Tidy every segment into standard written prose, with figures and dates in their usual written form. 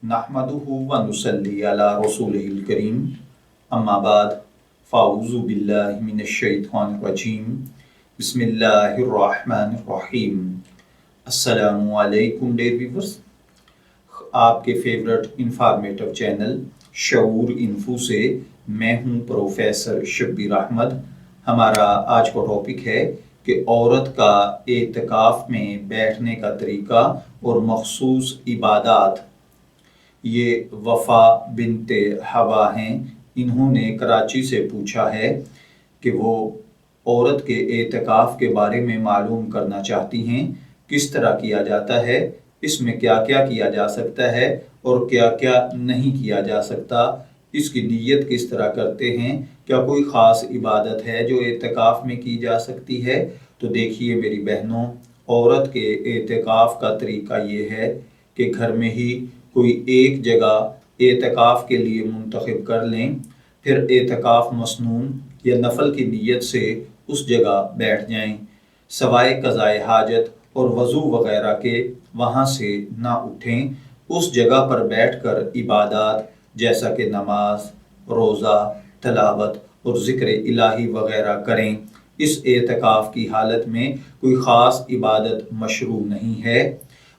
नहमदुहु व नुसल्ली अला रसूलिहिल करीम अम्मा बाद फ़ाऊज़ु बिल्लाहि मिनश शैतानिर रजीम बिस्मिल्लाहिर रहमानिर रहीम। अस्सलामु अलैकुम डियर व्यूअर्स, आपके फेवरेट इंफॉर्मेटिव चैनल शऊर इन्फो से मैं हूं प्रोफेसर शब्बीर अहमद। हमारा आज का टॉपिक है कि औरत का एतकाफ में बैठने का तरीका और मखसूस इबादात। ये वफ़ा बिनते हवा हैं। इन्होंने कराची से पूछा है कि वो औरत के एतकाफ़ के बारे में मालूम करना चाहती हैं, किस तरह किया जाता है, इसमें क्या क्या किया जा सकता है और क्या क्या नहीं किया जा सकता, इसकी नीयत किस तरह करते हैं, क्या कोई ख़ास इबादत है जो एतकाफ़ में की जा सकती है। तो देखिए मेरी बहनों, औरत के एतकाफ़ का तरीका ये है कि घर में ही कोई एक जगह एतकाफ़ के लिए मुंतखब कर लें, फिर एतकाफ़ मसनून या नफल की नीयत से उस जगह बैठ जाएं, सवाए क़ज़ाए हाजत और वज़ू वग़ैरह के वहाँ से ना उठें। उस जगह पर बैठकर इबादात जैसा कि नमाज, रोज़ा, तलावत और ज़िक्र इलाही वग़ैरह करें। इस एतकाफ़ की हालत में कोई ख़ास इबादत मशरू नहीं है।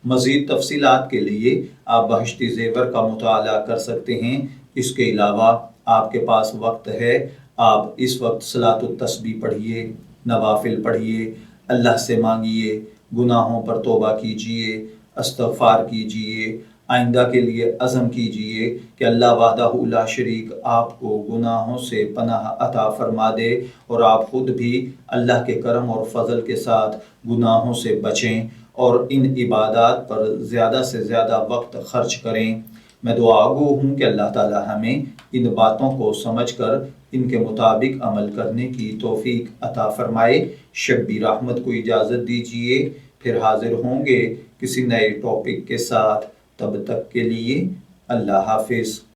मज़ीद तफसीलात के लिए आप बहिश्ती ज़ेवर का मुताला कर सकते हैं। इसके अलावा आपके पास वक्त है, आप इस वक्त सलातुत तस्बीह पढ़िए, नवाफिल पढ़िए, अल्लाह से मांगिए, गुनाहों पर तौबा कीजिए, इस्तग़फ़ार कीजिए, आइंदा के लिए अज़म कीजिए कि अल्लाह वहदहू ला शरीक आपको गुनाहों से पनाह अता फरमा दे और आप ख़ुद भी अल्लाह के करम और फ़ज़ल के साथ गुनाहों से बचें और इन इबादात पर ज़्यादा से ज़्यादा वक्त खर्च करें। मैं दुआगो हूँ कि अल्लाह ताला हमें इन बातों को समझकर इनके मुताबिक अमल करने की तौफीक अता फ़रमाए। शब्बीर अहमद को इजाज़त दीजिए, फिर हाज़िर होंगे किसी नए टॉपिक के साथ। तब तक के लिए अल्लाह हाफ़िज़।